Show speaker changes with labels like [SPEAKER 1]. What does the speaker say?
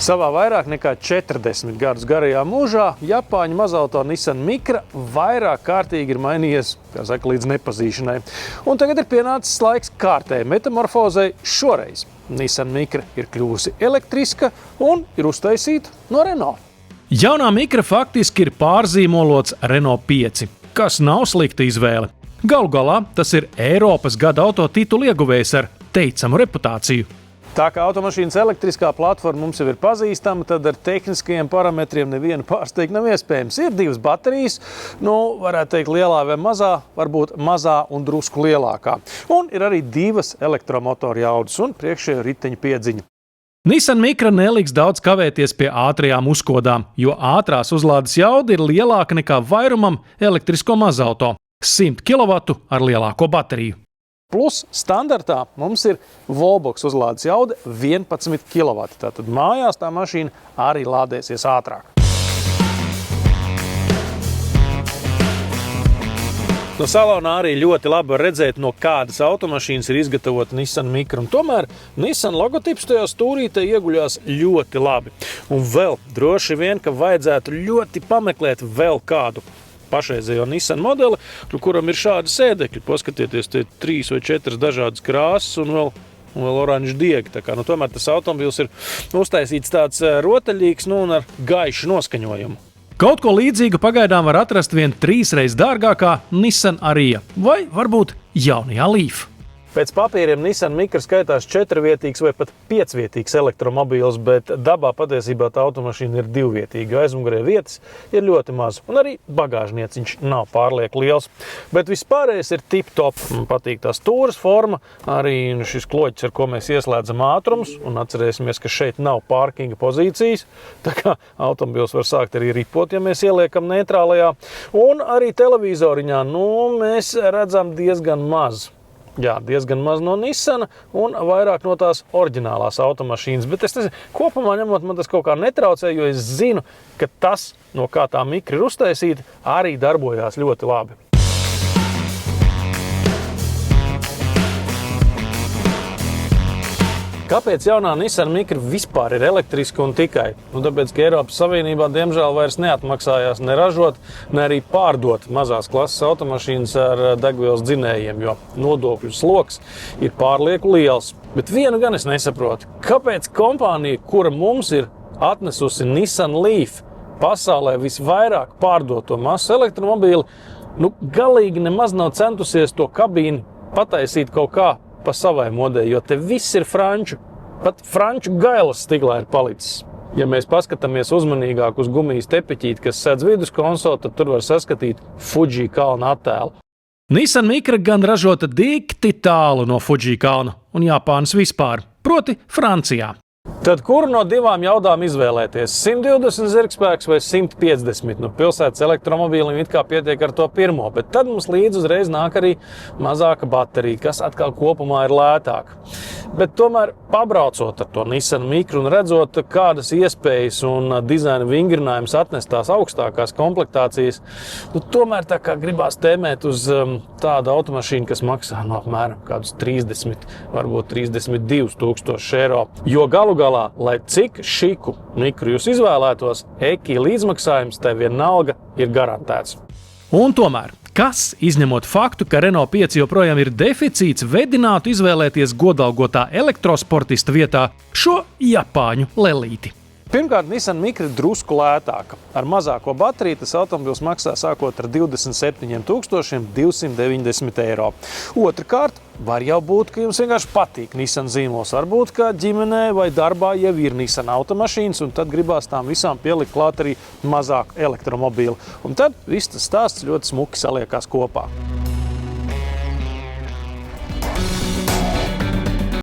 [SPEAKER 1] Savā vairāk nekā 40 gadus garajā mūžā Japāņu mazauto Nissan Micra vairāk kārtīgi ir mainījies, līdz nepazīšanai. Un tagad ir pienācis laiks kārtēji metamorfozei. Šoreiz Nissan Micra ir kļuvusi elektriska un ir uztaisīta no Renault.
[SPEAKER 2] Jaunā Micra faktiski ir pārzīmolots Renault 5, kas nav slikta izvēle. Galu galā tas ir Eiropas gada auto titulu ieguvējs ar teicamu reputāciju.
[SPEAKER 1] Tā kā automašīnas elektriskā platforma mums jau ir pazīstama, tad ar tehniskajiem parametriem nevienu pārsteigt nav iespējams. Ir divas baterijas, varētu teikt lielā vai mazā, varbūt mazā un drusku lielākā. Un ir arī divas elektromotoru jaudas un priekšējo riteņu piedziņa.
[SPEAKER 2] Nissan Micra neliks daudz kavēties pie ātrajām uzkodām, jo ātrās uzlādes jauda ir lielāka nekā vairumam elektrisko mazauto – 100 kW ar lielāko bateriju.
[SPEAKER 1] Plus standartā mums ir Wallbox uzlādes jauda 11 kW. Tātad mājās tā mašīna arī lādēsies ātrāk. No salonā arī ļoti labi var redzēt, no kādas automašīnas ir izgatavota Nissan Micra. Un tomēr Nissan logotips tajā stūrītē ieguļās ļoti labi. Un vēl droši vien, ka vajadzētu ļoti pameklēt vēl kādu pašreizējo Nissan modeli, kuram ir šādi sēdekļi. Paskatieties, tie 3 vai 4 dažādas krāsas un vēl oranžu diegi. Tā kā, tomēr tas automobils ir uztaisīts tāds rotaļīgs un ar gaišu noskaņojumu.
[SPEAKER 2] Kaut ko līdzīgu pagaidām var atrast vien 3 reizes dārgākā Nissan Ariya vai varbūt jaunajā Leaf.
[SPEAKER 1] Pēc papīriem Nissan Micra skaitās 4-vietīgs vai pat 5-vietīgs elektromobīls, bet dabā patiesībā tā automašīna ir 2-vietīga, jo aizmugurē vietas ir ļoti maz. Un arī bagāžnieciņš nav pārlieku liels. Bet vispārējais ir tip-top. Man patīk tā stūras forma, arī šis kloķis, ar ko mēs ieslēdzam ātrums. Un atcerēsimies, ka šeit nav pārkinga pozīcijas. Tā kā automobils var sākt arī ripot, ja mēs ieliekam neitrālajā. Un arī televizoriņā mēs redzam diezgan maz. Jā, diezgan maz no Nissana un vairāk no tās oriģinālās automašīnas. Bet es nezinu, kopumā ņemot, man tas kaut kā netraucē, jo es zinu, ka tas, no kā tā Micra ir uztaisīta, arī darbojās ļoti labi. Kāpēc jaunā Nissan Micra vispār ir elektriska un tikai? Tāpēc, ka Eiropas Savienībā diemžēl vairs neatmaksājās ne ražot, ne arī pārdot mazās klases automašīnas ar degvielas dzinējiem, jo nodokļu sloks ir pārlieku liels. Bet vienu gan es nesaprotu. Kāpēc kompānija, kura mums ir atnesusi Nissan Leaf, pasaulē visvairāk pārdoto masu elektromobīli, galīgi nemaz nav centusies to kabīni pataisīt kaut kā pa savai modei, jo te viss ir franču. Pat franču gailas stiklā ir palicis. Ja mēs paskatāmies uzmanīgāk uz gumijas tepiķīti, kas sēdz viduskonsoli, tad tur var saskatīt Fuji kalna attēlu.
[SPEAKER 2] Nissan Micra gan ražota dikti tālu no Fuji kalna un Japānas vispār, proti Francijā.
[SPEAKER 1] Tad kuru no divām jaudām izvēlēties? 120 zirgspēks vai 150? Pilsētas elektromobīlim it kā pietiek ar to pirmo, bet tad mums līdz uzreiz nāk arī mazāka baterija, kas atkal kopumā ir lētāka. Bet tomēr pabraucot ar to Nissan Micru un redzot, kādas iespējas un dizaina vingrinājums atnest tās augstākās komplektācijas, tomēr tā kā gribās tēmēt uz tādu automašīnu, kas maksā apmēram kādus 30, varbūt 32 tūkstoši eiro. Jo galu galā, lai cik šiku Micru jūs izvēlētos, EKI līdzmaksājums te vienalga ir garantēts.
[SPEAKER 2] Un tomēr, kas, izņemot faktu, ka Renault 5 joprojām ir deficīts, vedinātu izvēlēties godalgotā elektrosportista vietā šo japāņu lelīti?
[SPEAKER 1] Pirmkārt, Nissan Micra ir drusku lētāka. Ar mazāko bateriju tas automobils maksā sākot ar 27 290 eiro. Otrakārt, var jau būt, ka jums vienkārši patīk Nissan zīmols. Varbūt, ka ģimenē vai darbā jau ir Nissan automašīnas, un tad gribās tām visām pielikt klāt arī mazāku elektromobīlu. Un tad viss tas stāsts ļoti smuki saliekās kopā.